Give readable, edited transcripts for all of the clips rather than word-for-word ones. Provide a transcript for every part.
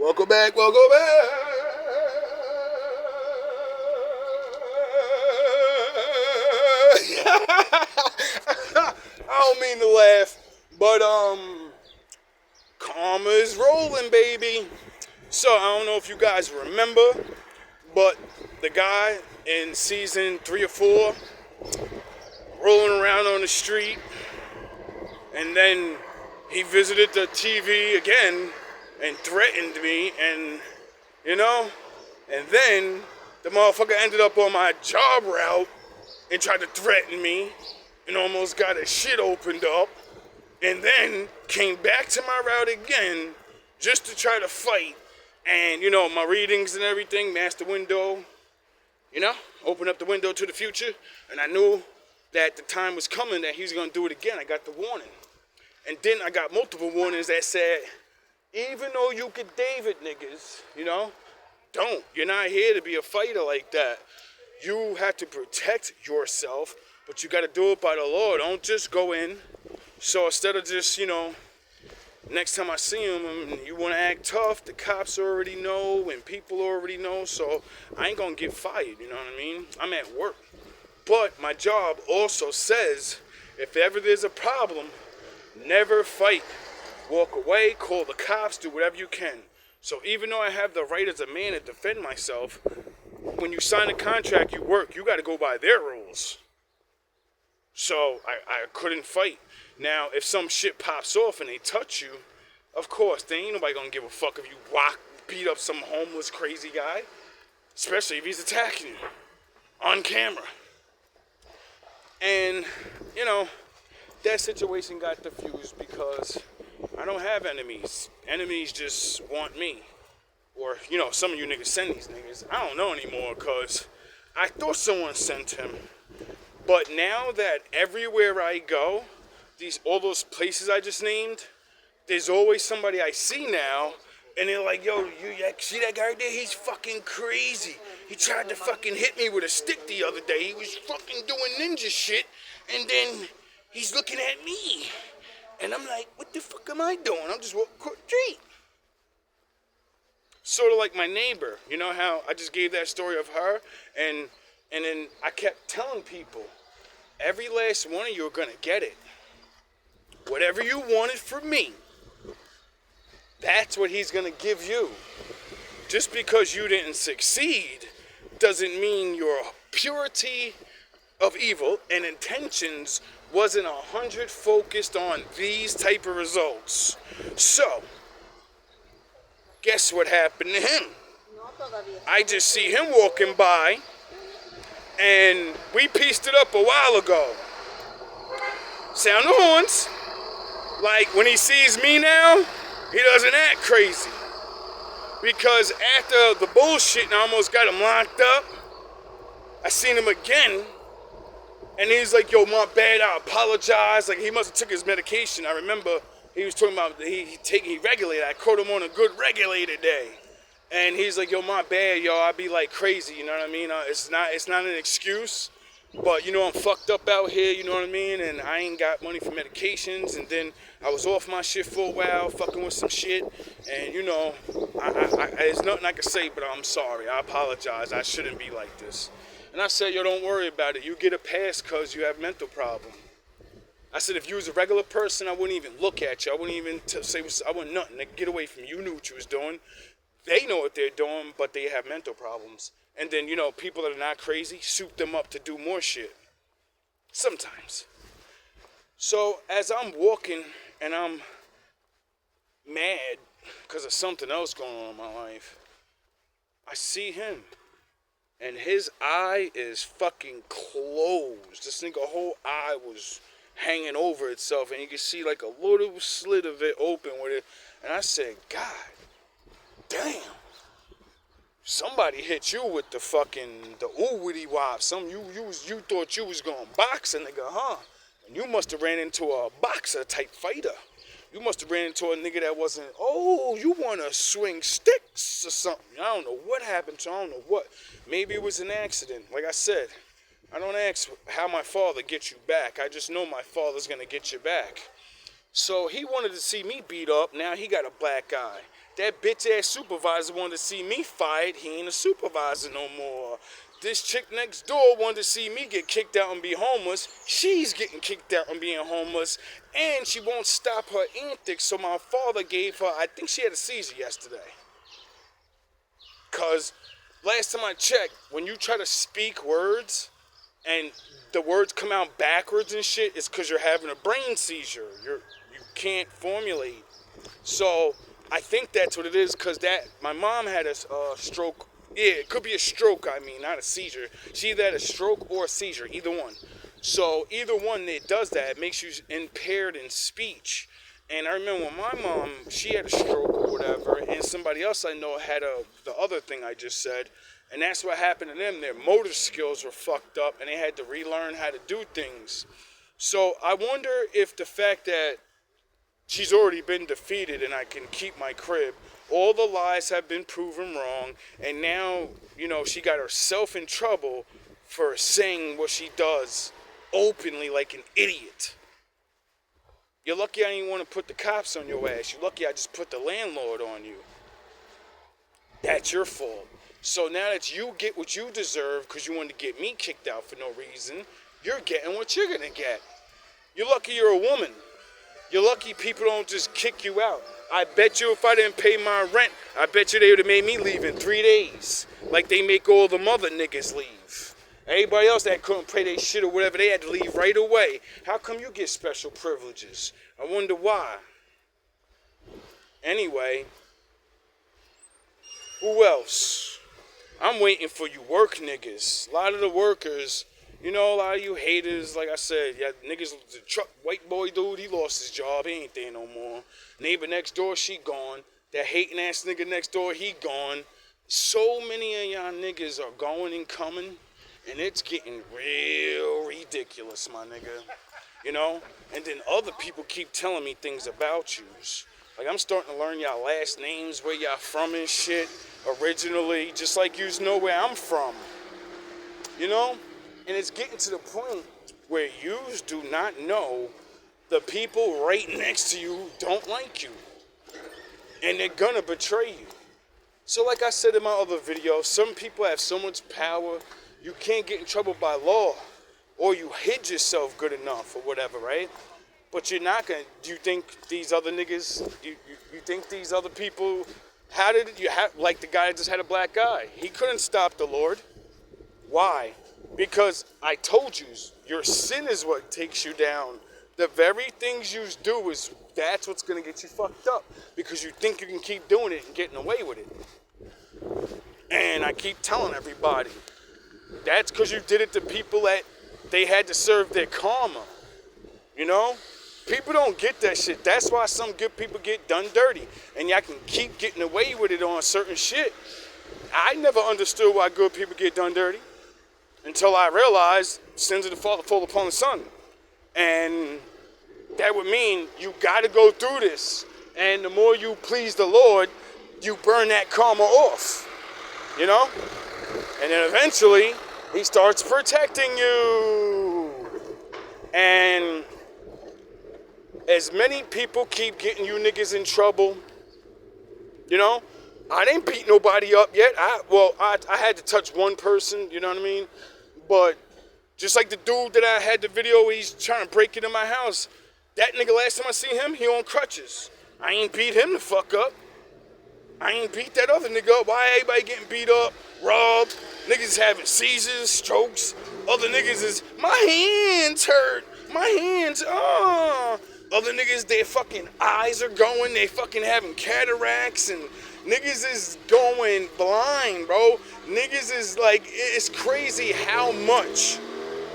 Welcome back, welcome back. I don't mean to laugh, but karma is rolling, baby. So I don't know if you guys remember, but the guy in season 3 or 4 rolling around on the street, and then he visited the TV again and threatened me, and and then the motherfucker ended up on my job route and tried to threaten me and almost got his shit opened up, and then came back to my route again just to try to fight. And my readings and everything, master window, open up the window to the future, and I knew that the time was coming that he was gonna do it again. I got the warning. And then I got multiple warnings that said, even though you could David niggas, don't. You're not here to be a fighter like that. You have to protect yourself, but you got to do it by the law. Don't just go in. So instead of just, next time I see him and you want to act tough, the cops already know and people already know. So I ain't going to get fired, you know what I mean? I'm at work. But my job also says, if ever there's a problem, never fight. Walk away, call the cops, do whatever you can. So even though I have the right as a man to defend myself, when you sign a contract, you work, you got to go by their rules. So I couldn't fight. Now, if some shit pops off and they touch you, of course, there ain't nobody going to give a fuck if you beat up some homeless crazy guy, especially if he's attacking you on camera. And, that situation got diffused because I don't have enemies. Enemies just want me. Or, some of you niggas send these niggas. I don't know anymore because I thought someone sent him. But now that everywhere I go, all those places I just named, there's always somebody I see now, and they're like, yo, you see that guy right there? He's fucking crazy. He tried to fucking hit me with a stick the other day. He was fucking doing ninja shit, and then he's looking at me. And I'm like, what the fuck am I doing? I'm just walking across the street. Sort of like my neighbor. You know how I just gave that story of her? And then I kept telling people, every last one of you are going to get it. Whatever you wanted from me, that's what he's going to give you. Just because you didn't succeed doesn't mean your purity of evil and intentions wasn't 100 focused on these type of results. So, guess what happened to him? I just see him walking by, and we pieced it up a while ago. Sound the horns. Like, when he sees me now, he doesn't act crazy. Because after the bullshit and I almost got him locked up, I seen him again. And he's like, yo, my bad, I apologize. Like, he must have took his medication. I remember he was talking about he regulated. I caught him on a good regulated day. And he's like, yo, my bad, yo, I be like crazy, you know what I mean? It's not an excuse, but, I'm fucked up out here, you know what I mean? And I ain't got money for medications. And then I was off my shit for a while, fucking with some shit. And, there's nothing I can say, but I'm sorry. I apologize. I shouldn't be like this. And I said, yo, don't worry about it. You get a pass because you have mental problem. I said, if you was a regular person, I wouldn't even look at you. I wouldn't even say, I wouldn't nothing. Get away from you. You knew what you was doing. They know what they're doing, but they have mental problems. And then, people that are not crazy, soup them up to do more shit. Sometimes. So, as I'm walking and I'm mad because of something else going on in my life, I see him. And his eye is fucking closed. This nigga whole eye was hanging over itself. And you can see like a little slit of it open with it. And I said, God damn. Somebody hit you with the ooh-witty wop. You thought you was gonna box a nigga, huh? And you must have ran into a boxer type fighter. You must have ran into a nigga that wasn't, you wanna swing sticks or something. I don't know what happened to, I don't know what. Maybe it was an accident. Like I said, I don't ask how my father gets you back. I just know my father's gonna get you back. So he wanted to see me beat up. Now he got a black eye. That bitch-ass supervisor wanted to see me fired. He ain't a supervisor no more. This chick next door wanted to see me get kicked out and be homeless. She's getting kicked out and being homeless. And she won't stop her antics, so my father gave her, I think she had a seizure yesterday. Because last time I checked, when you try to speak words and the words come out backwards and shit, it's because you're having a brain seizure. You can't formulate. So I think that's what it is, because my mom had a stroke. Yeah, it could be a stroke, I mean, not a seizure. She either had a stroke or a seizure, either one. So either one, it does that. It makes you impaired in speech. And I remember when my mom, she had a stroke or whatever, and somebody else I know had the other thing I just said. And that's what happened to them. Their motor skills were fucked up, and they had to relearn how to do things. So I wonder if the fact that she's already been defeated and I can keep my crib, all the lies have been proven wrong, and now, she got herself in trouble for saying what she does openly like an idiot. You're lucky I didn't want to put the cops on your ass. You're lucky I just put the landlord on you. That's your fault. So now that you get what you deserve because you wanted to get me kicked out for no reason, you're getting what you're going to get. You're lucky you're a woman. You're lucky people don't just kick you out. I bet you if I didn't pay my rent, I bet you they would have made me leave in 3 days. Like they make all the mother niggas leave. Everybody else that couldn't pay their shit or whatever, they had to leave right away. How come you get special privileges? I wonder why. Anyway, who else? I'm waiting for you work niggas. A lot of the workers, a lot of you haters, like I said, yeah, niggas, the truck white boy dude, he lost his job. He ain't there no more. Neighbor next door, she gone. That hating ass nigga next door, he gone. So many of y'all niggas are going and coming, and it's getting real ridiculous, my nigga. And then other people keep telling me things about yous. Like, I'm starting to learn y'all last names, where y'all from and shit, originally, just like yous know where I'm from. And it's getting to the point where yous do not know the people right next to you don't like you. And they're gonna betray you. So like I said in my other video, some people have so much power, you can't get in trouble by law. Or you hid yourself good enough or whatever, right? But you're not gonna, do you think these other niggas, you think these other people, how did you have, like the guy that just had a black eye? He couldn't stop the Lord. Why? Because I told you, your sin is what takes you down. The very things you do that's what's going to get you fucked up. Because you think you can keep doing it and getting away with it. And I keep telling everybody, that's because you did it to people that they had to serve their karma. People don't get that shit. That's why some good people get done dirty. And y'all can keep getting away with it on certain shit. I never understood why good people get done dirty. Until I realized sins of the Father fall upon the Son. And that would mean you got to go through this. And the more you please the Lord, you burn that karma off. And then eventually, he starts protecting you. And as many people keep getting you niggas in trouble, I didn't beat nobody up yet. I had to touch one person, you know what I mean? But just like the dude that I had the video, he's trying to break into my house. That nigga, last time I seen him, he on crutches. I ain't beat him the fuck up. I ain't beat that other nigga up. Why everybody getting beat up, robbed? Niggas having seizures, strokes. Other niggas is, my hands hurt. My hands, Other niggas, their fucking eyes are going. They fucking having cataracts and niggas is going blind, bro. Niggas is like, it's crazy how much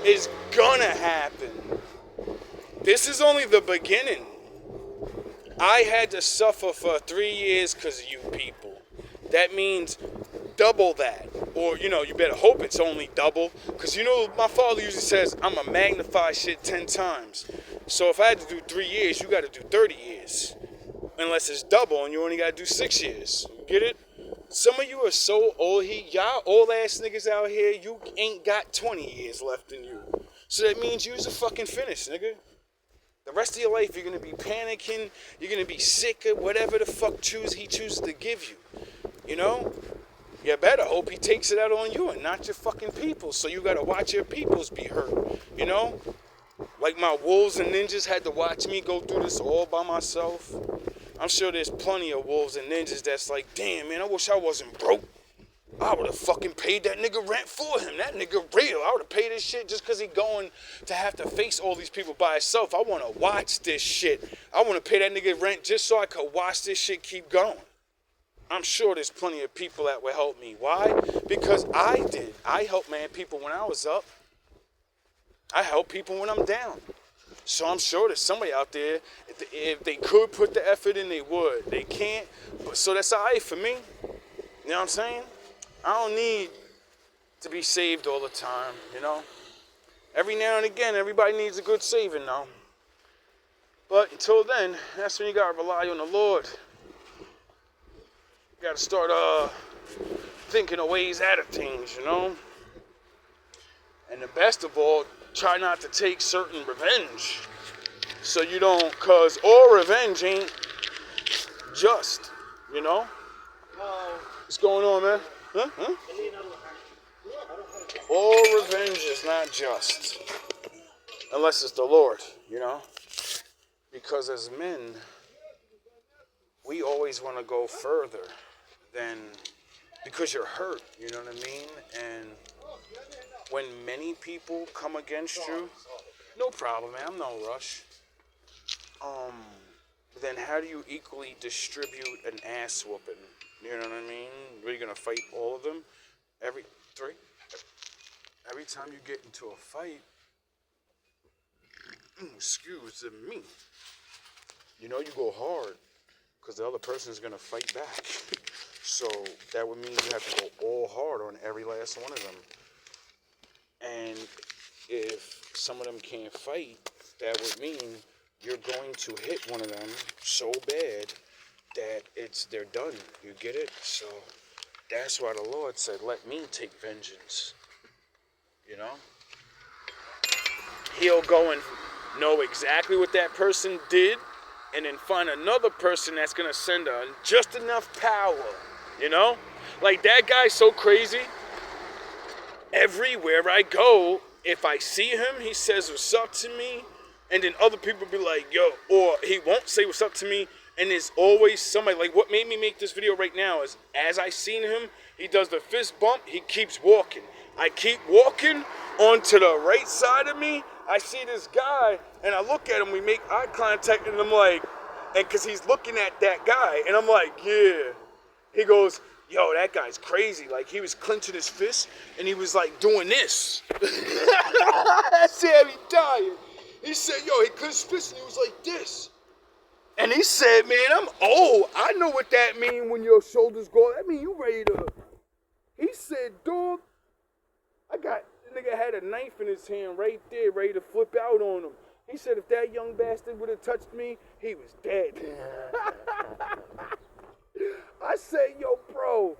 is gonna happen. This is only the beginning. I had to suffer for 3 years because of you people. That means double that. Or, you better hope it's only double. Because, my father usually says, I'm going to magnify shit 10 times. So if I had to do 3 years, you got to do 30 years. Unless it's double and you only got to do 6 years. Get it? Some of you are so old. Y'all old ass niggas out here, you ain't got 20 years left in you. So that means you's a fucking finished, nigga. The rest of your life, you're going to be panicking. You're going to be sick of whatever the fuck he chooses to give you. You know? You better hope he takes it out on you and not your fucking people. So you got to watch your peoples be hurt. You know? Like my wolves and ninjas had to watch me go through this all by myself. I'm sure there's plenty of wolves and ninjas that's like, damn, man, I wish I wasn't broke. I would have fucking paid that nigga rent for him. That nigga real. I would have paid this shit just because he going to have to face all these people by himself. I want to watch this shit. I want to pay that nigga rent just so I could watch this shit keep going. I'm sure there's plenty of people that would help me. Why? Because I did. I helped man people when I was up. I help people when I'm down. So I'm sure there's somebody out there, if they could put the effort in, they would. They can't. So that's all right for me. You know what I'm saying? I don't need to be saved all the time, you know? Every now and again, everybody needs a good saving now. But until then, that's when you gotta rely on the Lord. You gotta start thinking of ways out of things, you know? And the best of all, try not to take certain revenge. So you don't, cause all revenge ain't just, you know? What's going on, man? Huh? All revenge is not just. Unless it's the Lord, you know? Because as men, we always want to go further than, because you're hurt, you know what I mean? And when many people come against you, no problem, man, I'm no rush. Then how do you equally distribute an ass whooping? You know what I mean? Are you gonna fight all of them? Every time you get into a fight, excuse me, you know you go hard, because the other person's gonna fight back. So that would mean you have to go all hard on every last one of them. And if some of them can't fight, that would mean you're going to hit one of them so bad that they're done. You get it? So that's why the Lord said, let me take vengeance. You know? He'll go and know exactly what that person did, and then find another person that's going to send just enough power. You know? Like, that guy's so crazy. Everywhere I go, if I see him, he says what's up to me, and then other people be like, yo, or he won't say what's up to me, and there's always somebody, like what made me make this video right now is, as I seen him, he does the fist bump, he keeps walking. I keep walking onto the right side of me, I see this guy, and I look at him, we make eye contact, and I'm like, and because he's looking at that guy, and I'm like, yeah. He goes, yo, that guy's crazy. Like, he was clenching his fist, and he was, like, doing this. That's how he died. He said, yo, he clenched his fist, and he was like this. And he said, man, I'm old. I know what that mean when your shoulders go. That mean you ready to... He said, dog, the nigga had a knife in his hand right there, ready to flip out on him. He said, if that young bastard would have touched me, he was dead. I said, yo, bro,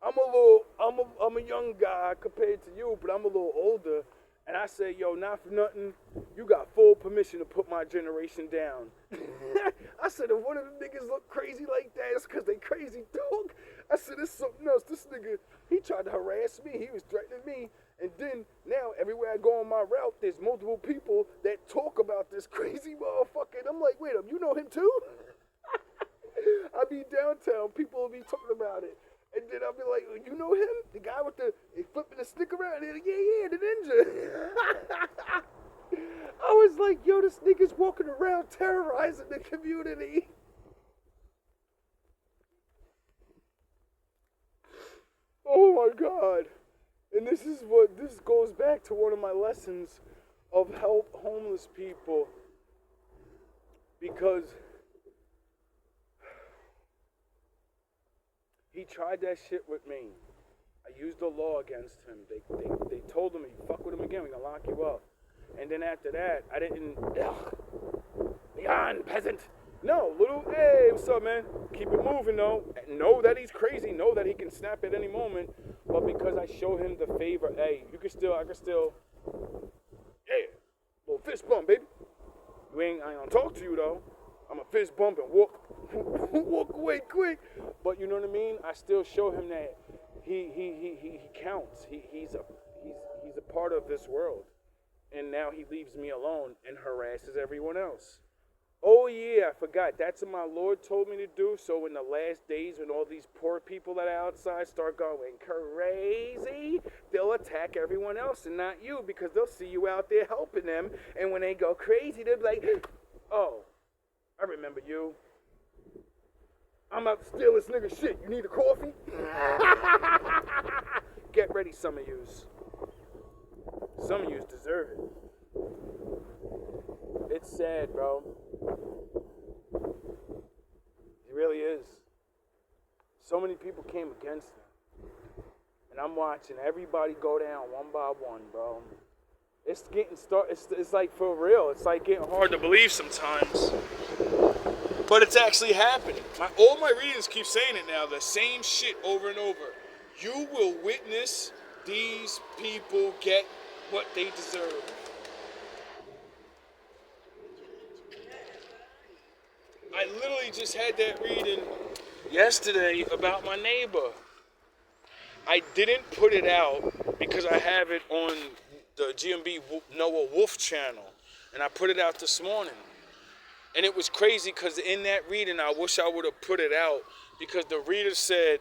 I'm a young guy compared to you, but I'm a little older. And I said, yo, not for nothing, you got full permission to put my generation down. I said, if one of them niggas look crazy like that, it's because they crazy, dog. I said, it's something else. This nigga, he tried to harass me. He was threatening me. And then, now, everywhere I go on my route, there's multiple people that talk about this crazy motherfucker. And I'm like, wait, you know him too? I be downtown, people will be talking about it. And then I'll be like, you know him? The guy with the flipping the stick around? And yeah, the ninja. I was like, yo, this nigga's walking around terrorizing the community. Oh my God. And this goes back to one of my lessons of help homeless people. Because he tried that shit with me. I used the law against him. They told him, you fuck with him again, we're gonna lock you up. And then after that, I didn't, Leon, peasant. No, hey, what's up, man? Keep it moving, though. Know that he's crazy. Know that he can snap at any moment. But because I show him the favor, hey, I can still, yeah, little fist bump, baby. I ain't gonna talk to you though. I'm a fist bump and walk away quick. But you know what I mean? I still show him that he counts. He's a part of this world. And now he leaves me alone and harasses everyone else. Oh yeah, I forgot. That's what my Lord told me to do. So in the last days, when all these poor people that are outside start going crazy, they'll attack everyone else and not you, because they'll see you out there helping them. And when they go crazy, they'll be like, oh, I remember you. I'm about to steal this nigga shit. You need a coffee? Get ready, some of yous. Some of yous deserve it. It's sad, bro. It really is. So many people came against him. And I'm watching everybody go down one by one, bro. It's getting it's like for real. It's like getting hard to believe sometimes. But it's actually happening. All my readings keep saying it now. The same shit over and over. You will witness these people get what they deserve. I literally just had that reading yesterday about my neighbor. I didn't put it out because I have it on the GMB Noah Wolf channel. And I put it out this morning. And it was crazy because in that reading, I wish I would have put it out, because the reader said,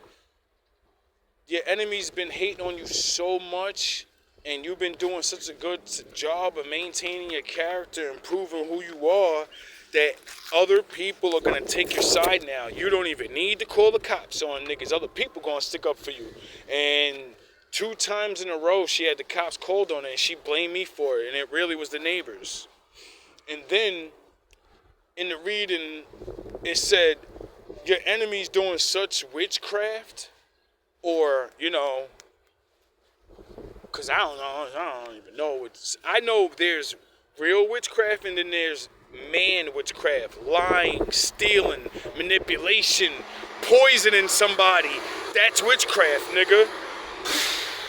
your enemy's been hating on you so much, and you've been doing such a good job of maintaining your character and proving who you are, that other people are going to take your side now. You don't even need to call the cops on niggas. Other people going to stick up for you. And 2 times in a row, she had the cops called on her, and she blamed me for it, and it really was the neighbors. And then in the reading, it said, your enemy's doing such witchcraft, or, you know, because I don't even know. I know there's real witchcraft, and then there's man witchcraft, lying, stealing, manipulation, poisoning somebody. That's witchcraft, nigga.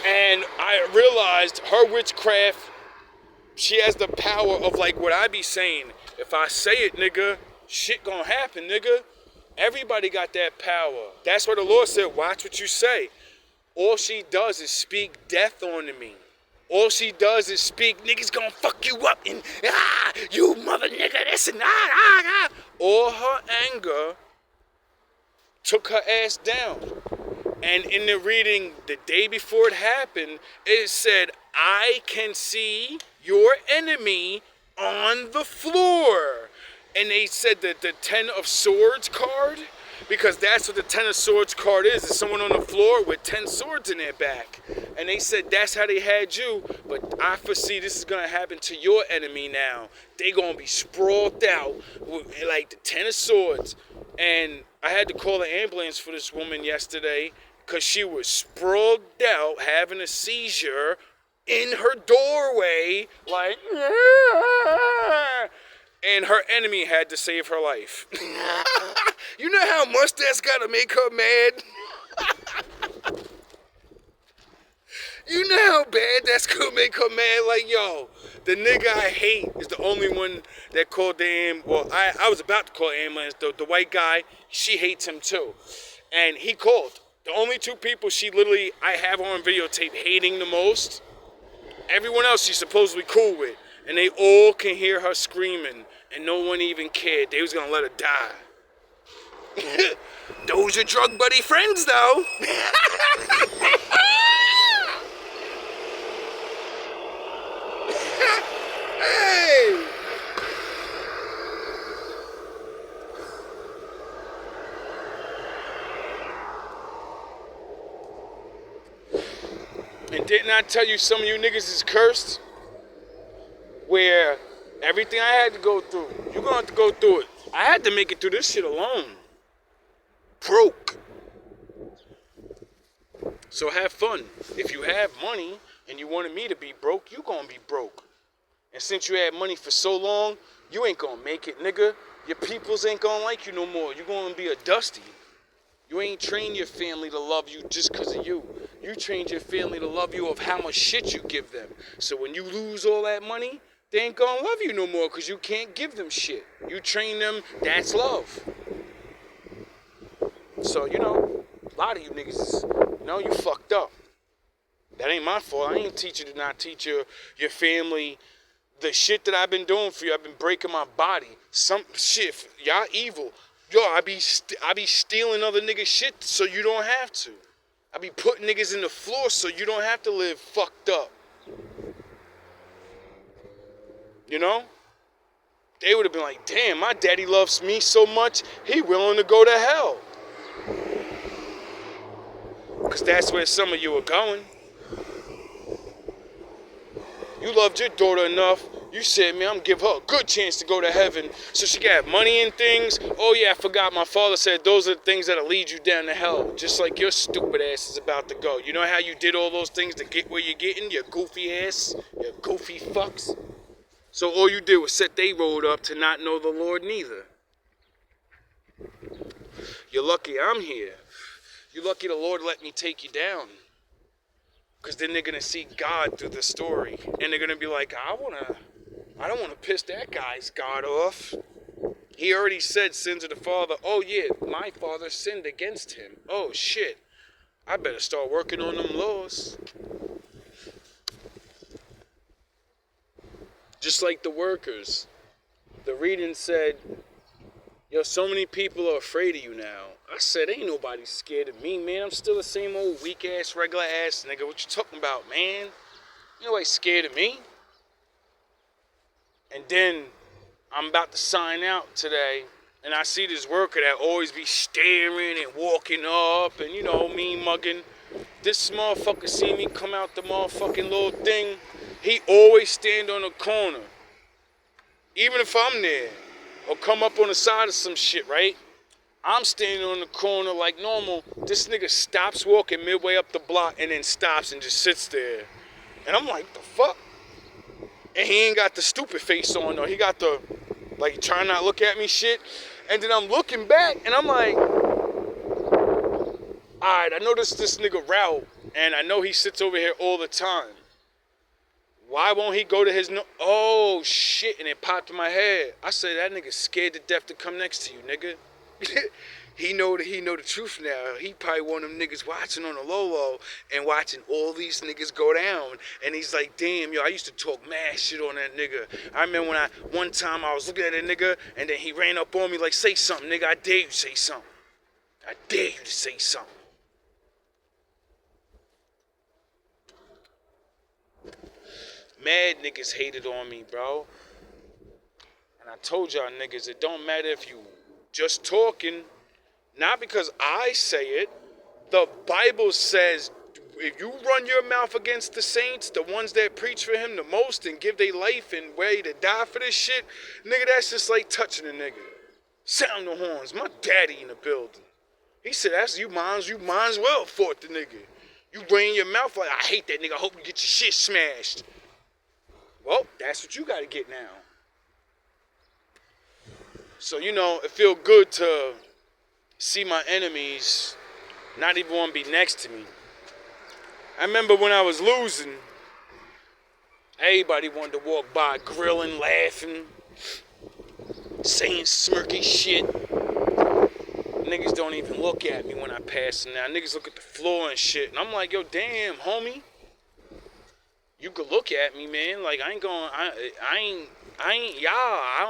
And I realized her witchcraft, she has the power of, like what I be saying. If I say it, nigga, shit gonna happen, nigga. Everybody got that power. That's what the Lord said, watch what you say. All she does is speak death onto me. All she does is speak, niggas gonna fuck you up, and you mother nigga, this and that. All her anger took her ass down. And in the reading the day before it happened, it said, I can see your enemy on the floor. And they said that the 10 of Swords card, because that's what the 10 of Swords card is. It's someone on the floor with 10 swords in their back. And they said that's how they had you. But I foresee this is going to happen to your enemy now. They going to be sprawled out with like the 10 of Swords. And I had to call the ambulance for this woman yesterday because she was sprawled out having a seizure in her doorway, like, and her enemy had to save her life. You know how much that's gotta make her mad? You know how bad that's gonna make her mad? Like, yo, the nigga I hate is the only one that called the ambulance. Well, I was about to call ambulance. The white guy, she hates him too. And he called. The only 2 people I have on videotape hating the most. Everyone else she's supposedly cool with. And they all can hear her screaming. And no one even cared. They was gonna let her die. Those are drug buddy friends, though. Hey! And didn't I tell you some of you niggas is cursed? Where everything I had to go through, you're gonna have to go through it. I had to make it through this shit alone. Broke. So have fun. If you have money and you wanted me to be broke, you gonna be broke. And since you had money for so long, you ain't gonna make it, nigga. Your peoples ain't gonna like you no more. You gonna be a dusty. You ain't trained your family to love you just because of you. You trained your family to love you of how much shit you give them. So when you lose all that money, they ain't gonna love you no more because you can't give them shit. You train them, that's love. So, a lot of you niggas, you fucked up. That ain't my fault. I ain't teach you to not teach your family the shit that I've been doing for you. I've been breaking my body. Some shit, y'all evil. Yo, I be stealing other niggas' shit so you don't have to. I be putting niggas in the floor so you don't have to live fucked up. They would have been like, damn, my daddy loves me so much, he willing to go to hell. Because that's where some of you are going. You loved your daughter enough, you said, man, I'm going to give her a good chance to go to heaven so she can have money and things. Oh, yeah, I forgot my father said those are the things that'll lead you down to hell, just like your stupid ass is about to go. You know how you did all those things to get where you're getting, you goofy ass, you goofy fucks? So all you did was set they road up to not know the Lord neither. You're lucky I'm here. You're lucky the Lord let me take you down. Because then they're going to see God through the story. And they're going to be like, I don't want to piss that guy's God off. He already said sins of the father. Oh, yeah, my father sinned against him. Oh, shit. I better start working on them laws. Just like the workers. The reading said, yo, so many people are afraid of you now. I said, ain't nobody scared of me, man. I'm still the same old weak-ass, regular-ass nigga. What you talking about, man? Ain't nobody scared of me. And then I'm about to sign out today, and I see this worker that always be staring and walking up and, mean mugging. This motherfucker see me come out the motherfucking little thing. He always stand on the corner. Even if I'm there. Or come up on the side of some shit, right? I'm standing on the corner like normal. This nigga stops walking midway up the block and then stops and just sits there. And I'm like, the fuck? And he ain't got the stupid face on, though. He got the, like, trying not to look at me shit. And then I'm looking back and I'm like, alright, I noticed this nigga route. And I know he sits over here all the time. Why won't he go to his oh shit, and it popped in my head. I said, that nigga scared to death to come next to you, nigga. he know the truth now. He probably one of them niggas watching on the low and watching all these niggas go down. And he's like, damn, yo, I used to talk mad shit on that nigga. I remember one time I was looking at that nigga and then he ran up on me like, say something, nigga, I dare you to say something. I dare you to say something. Mad niggas hated on me, bro. And I told y'all niggas, it don't matter if you just talking. Not because I say it. The Bible says, if you run your mouth against the saints, the ones that preach for him the most and give their life and ready to die for this shit, nigga, that's just like touching a nigga. Sound the horns. My daddy in the building. He said, that's you might as well fought the nigga. You bring your mouth like, I hate that nigga, I hope you get your shit smashed. Well, that's what you gotta get now. So, it feel good to see my enemies not even want to be next to me. I remember when I was losing, everybody wanted to walk by grilling, laughing, saying smirky shit. Niggas don't even look at me when I pass them now. Niggas look at the floor and shit. And I'm like, yo, damn, homie. You could look at me, man. Like, I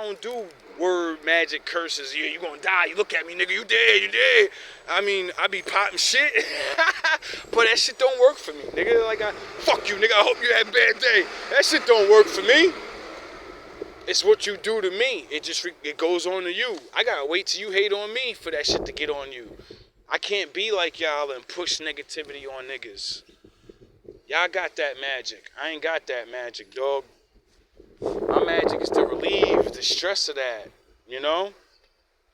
don't do word magic curses. Yeah, you gonna die. You look at me, nigga. You dead. I mean, I be popping shit. But that shit don't work for me, nigga. Like, fuck you, nigga. I hope you had a bad day. That shit don't work for me. It's what you do to me. It goes on to you. I gotta wait till you hate on me for that shit to get on you. I can't be like y'all and push negativity on niggas. Y'all got that magic. I ain't got that magic, dog. My magic is to relieve the stress of that,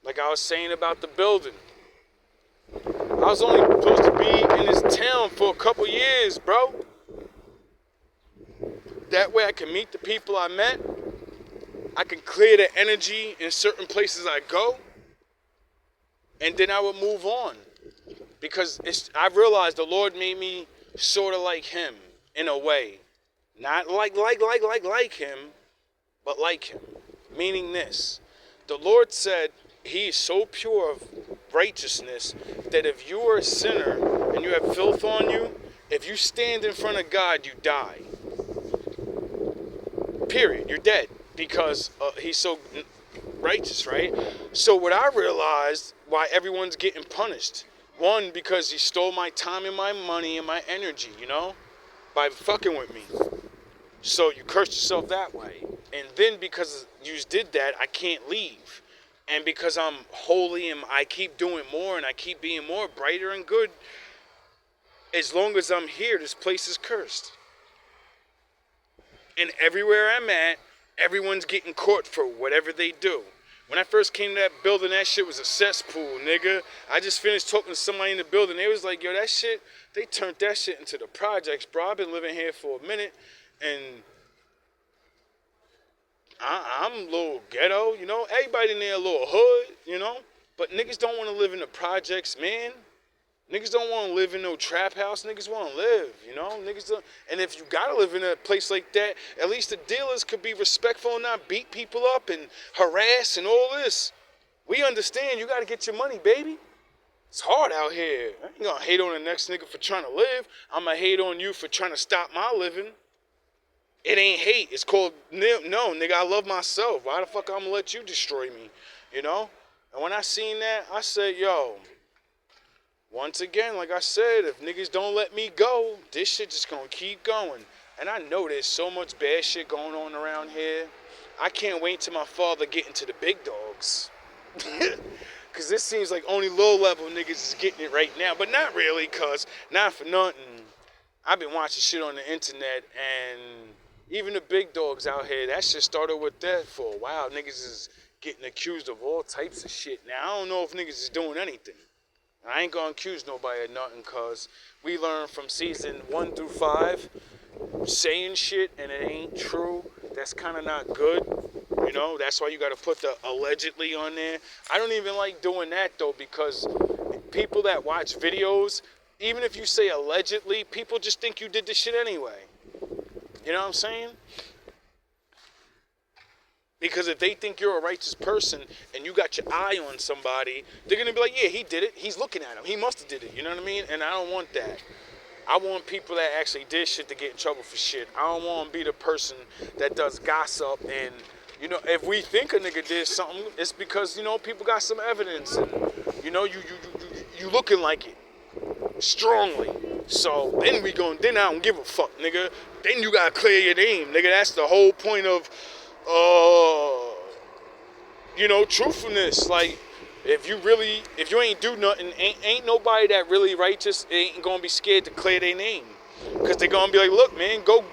Like I was saying about the building. I was only supposed to be in this town for a couple years, bro. That way I can meet the people I met. I can clear the energy in certain places I go. And then I would move on. Because I realized the Lord made me sort of like him, in a way. Not like him, but like him. Meaning this, the Lord said he is so pure of righteousness that if you are a sinner and you have filth on you, if you stand in front of God, you die. Period. You're dead because he's so righteous, right? So what I realized why everyone's getting punished. One, because he stole my time and my money and my energy, by fucking with me. So you curse yourself that way. And then because you did that, I can't leave. And because I'm holy and I keep doing more and I keep being more brighter and good, as long as I'm here, this place is cursed. And everywhere I'm at, everyone's getting caught for whatever they do. When I first came to that building, that shit was a cesspool, nigga. I just finished talking to somebody in the building. They was like, yo, that shit, they turned that shit into the projects, bro. I've been living here for a minute, and I'm a little ghetto, Everybody in there a little hood, But niggas don't want to live in the projects, man. Niggas don't want to live in no trap house. Niggas want to live, Niggas don't. And if you gotta live in a place like that, at least the dealers could be respectful and not beat people up and harass and all this. We understand you gotta get your money, baby. It's hard out here. I ain't gonna hate on the next nigga for trying to live. I'm gonna hate on you for trying to stop my living. It ain't hate. It's called, no, nigga, I love myself. Why the fuck I'm gonna let you destroy me, And when I seen that, I said, yo, once again, like I said, if niggas don't let me go, this shit just gonna keep going. And I know there's so much bad shit going on around here. I can't wait till my father get into the big dogs. Because this seems like only low-level niggas is getting it right now. But not really, because not for nothing. I've been watching shit on the internet, and even the big dogs out here, that shit started with that for a while. Niggas is getting accused of all types of shit. Now, I don't know if niggas is doing anything. I ain't gonna accuse nobody of nothing, because we learned from season 1 through 5, saying shit and it ain't true, that's kind of not good. That's why you gotta put the allegedly on there. I don't even like doing that, though, because people that watch videos, even if you say allegedly, people just think you did this shit anyway. You know what I'm saying? Because if they think you're a righteous person and you got your eye on somebody, they're going to be like, yeah, he did it. He's looking at him. He must have did it. You know what I mean? And I don't want that. I want people that actually did shit to get in trouble for shit. I don't want to be the person that does gossip. And, if we think a nigga did something, it's because, people got some evidence. And, you looking like it strongly. So then then I don't give a fuck, nigga. Then you got to clear your name, nigga. That's the whole point of truthfulness. Like, if you ain't do nothing, ain't nobody that really righteous ain't gonna be scared to clear their name. Cause they gonna be like, look, man, go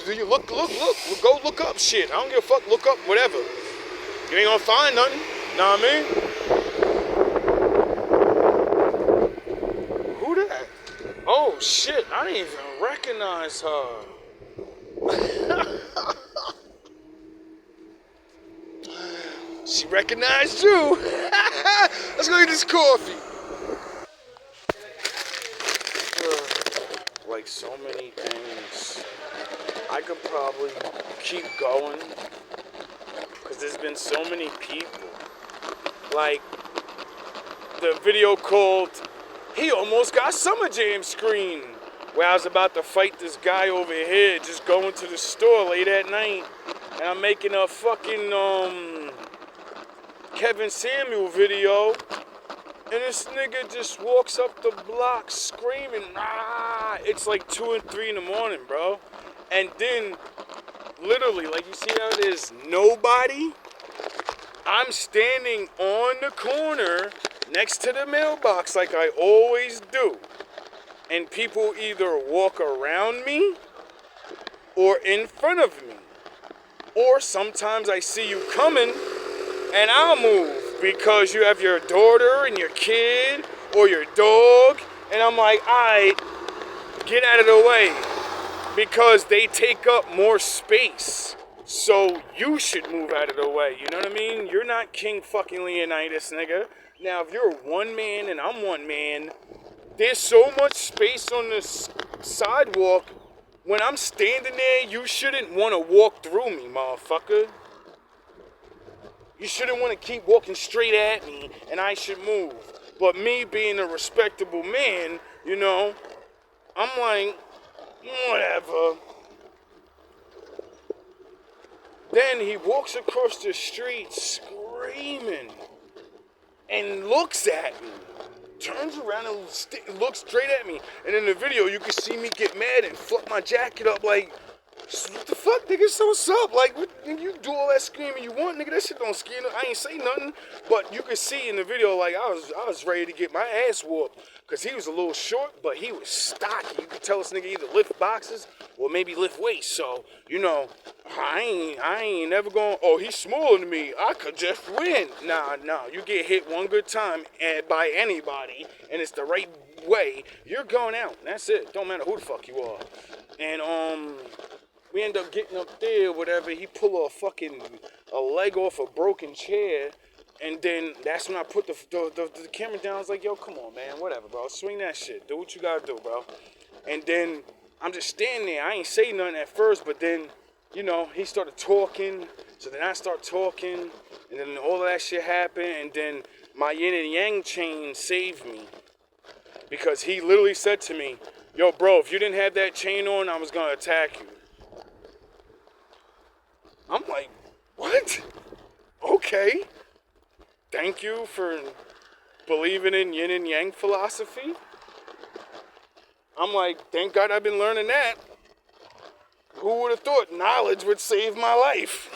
look up shit. I don't give a fuck, look up whatever. You ain't gonna find nothing. Know what I mean? Who that? Oh shit, I didn't even recognize her. She recognized you. Let's go get this coffee. Like so many things. I could probably keep going. Because there's been so many people. Like the video called He Almost Got Summer Jam Screen. Where I was about to fight this guy over here. Just going to the store late at night. And I'm making a fucking Kevin Samuel video, and this nigga just walks up the block screaming, ah! It's like 2 and 3 in the morning, bro. And then, literally, like you see how there's nobody? I'm standing on the corner next to the mailbox like I always do. And people either walk around me or in front of me. Or sometimes I see you coming and I'll move because you have your daughter and your kid or your dog. And I'm like, all right, get out of the way because they take up more space. So you should move out of the way. You know what I mean? You're not King fucking Leonidas, nigga. Now, if you're one man and I'm one man, there's so much space on this sidewalk. When I'm standing there, you shouldn't want to walk through me, motherfucker. You shouldn't want to keep walking straight at me and I should move. But me being a respectable man, you know, I'm like, whatever. Then he walks across the street screaming and looks at me. Turns around and looks straight at me. And in the video, you can see me get mad and flip my jacket up like, what the fuck, nigga? So what's up? Like, what, you do all that screaming you want, nigga. That shit don't scare no. I ain't say nothing. But you can see in the video, like, I was ready to get my ass whooped. Because he was a little short, but he was stocky. You could tell this nigga either lift boxes or maybe lift weights. So, you know, I ain't never going, oh, he's smaller than me. I could just win. Nah. You get hit one good time by anybody, and it's the right way, you're going out. That's it. Don't matter who the fuck you are. And, we end up getting up there, whatever. He pulled a leg off a broken chair. And then that's when I put the camera down. I was like, yo, come on, man. Whatever, bro. Swing that shit. Do what you gotta do, bro. And then I'm just standing there. I ain't say nothing at first, but then, you know, he started talking. So then I start talking. And then all of that shit happened. And then my yin and yang chain saved me. Because he literally said to me, yo, bro, if you didn't have that chain on, I was gonna attack you. I'm like, what? Okay. Thank you for believing in yin and yang philosophy. I'm like, thank God I've been learning that. Who would have thought knowledge would save my life?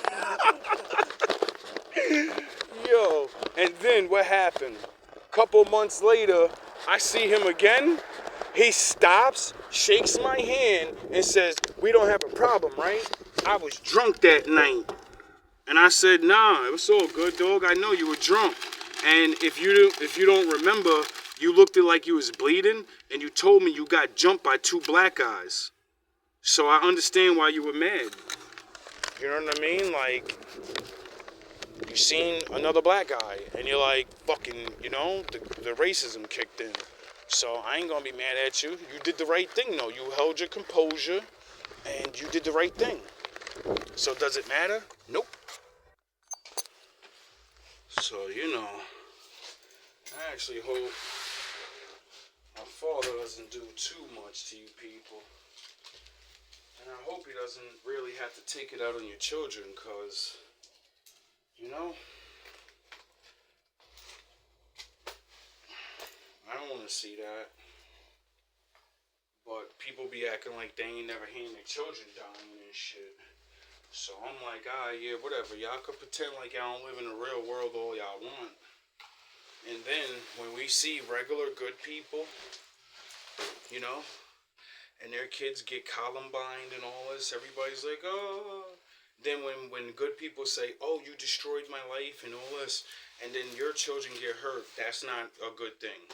Yo, and then what happened? A couple months later, I see him again. He stops, shakes my hand, and says, we don't have a problem, right? I was drunk that night. And I said, nah, it was all good, dog. I know you were drunk. And if you don't remember, you looked like you was bleeding, and you told me you got jumped by 2 black guys. So I understand why you were mad. You know what I mean? Like, you seen another black guy, and you're like, fucking, you know, the racism kicked in. So I ain't gonna be mad at you. You did the right thing, though. You held your composure, and you did the right thing. So does it matter? Nope. So, you know, I actually hope my father doesn't do too much to you people. And I hope he doesn't really have to take it out on your children, because, you know, I don't want to see that. But people be acting like they ain't never hearing their children dying and shit. So I'm like, yeah, whatever. Y'all could pretend like y'all don't live in the real world all y'all want. And then when we see regular good people, you know, and their kids get Columbined and all this, everybody's like, oh. Then when good people say, oh, you destroyed my life and all this, and then your children get hurt, that's not a good thing.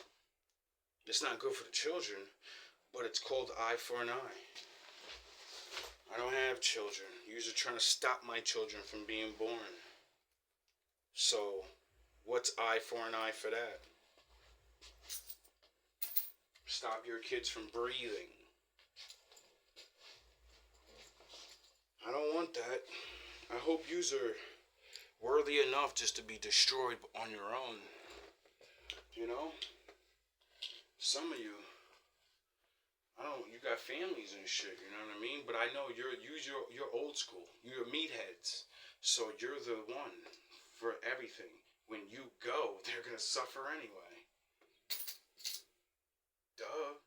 It's not good for the children, but it's called eye for an eye. I don't have children. You're trying to stop my children from being born. So, what's eye for an eye for that? Stop your kids from breathing. I don't want that. I hope yous are worthy enough just to be destroyed on your own. You know? Some of you, you got families and shit, you know what I mean? But I know you're old school. You're meatheads. So you're the one for everything. When you go, they're gonna suffer anyway. Duh.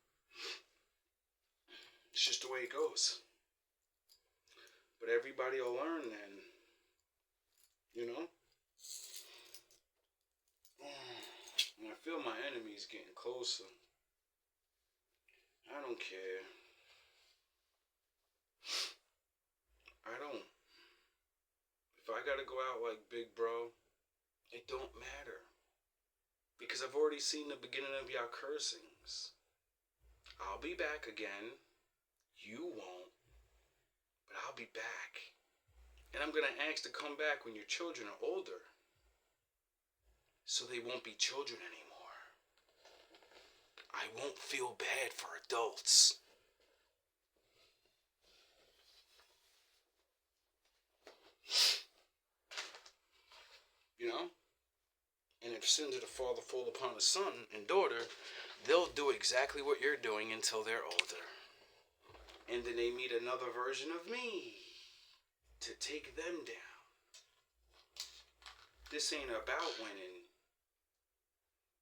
It's just the way it goes. But everybody will learn then. You know? And I feel my enemy's getting closer. I don't care. I don't. If I gotta go out like Big Bro, it don't matter. Because I've already seen the beginning of y'all cursings. I'll be back again. You won't. But I'll be back. And I'm gonna ask to come back when your children are older. So they won't be children anymore. I won't feel bad for adults. you know? And if sins of the father fall upon the son and daughter, they'll do exactly what you're doing until they're older. And then they meet another version of me to take them down. This ain't about winning.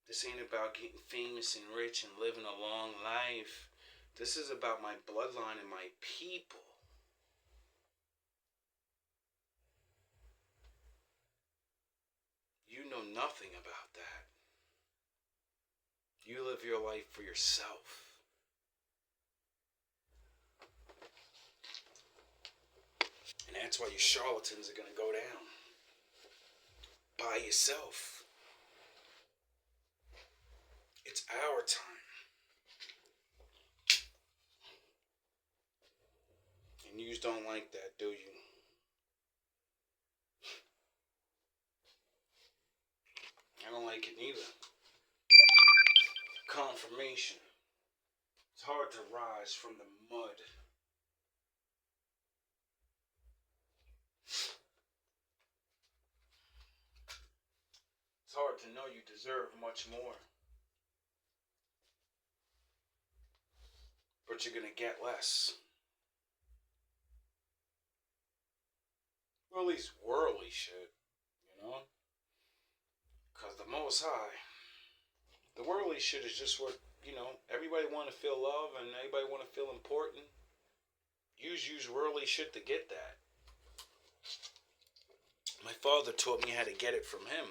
This ain't about getting famous and rich and living a long life. This is about my bloodline and my people. You know nothing about that. You live your life for yourself. And that's why you charlatans are going to go down. By yourself. It's our time. And you don't like that, do you? I don't like it neither. Confirmation. It's hard to rise from the mud. It's hard to know you deserve much more. But you're going to get less. Or at least worldly shit, you know? Because the Most High, the worldly shit is just what, you know, everybody want to feel love and everybody want to feel important. Use worldly shit to get that. My father taught me how to get it from him.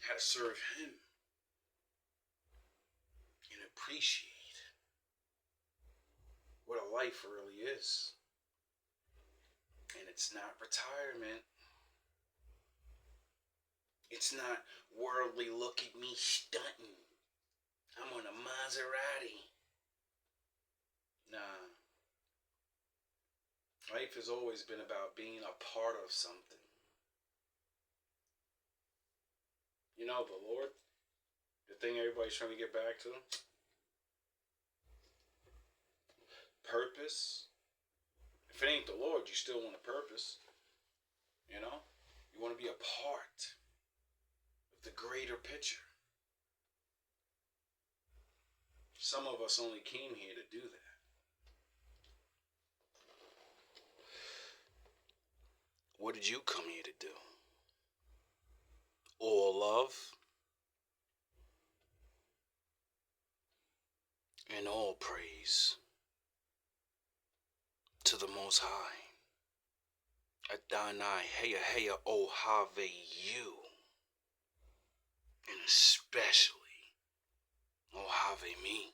How to serve him. And appreciate what a life really is. And it's not retirement. It's not worldly look at me stunting. I'm on a Maserati. Nah. Life has always been about being a part of something. You know, the Lord, the thing everybody's trying to get back to. Purpose. If it ain't the Lord, you still want a purpose. You know? You want to be a part of the greater picture. Some of us only came here to do that. What did you come here to do? All love and all praise to the Most High. Adonai, Heya, Ohave you. And especially Ohave me.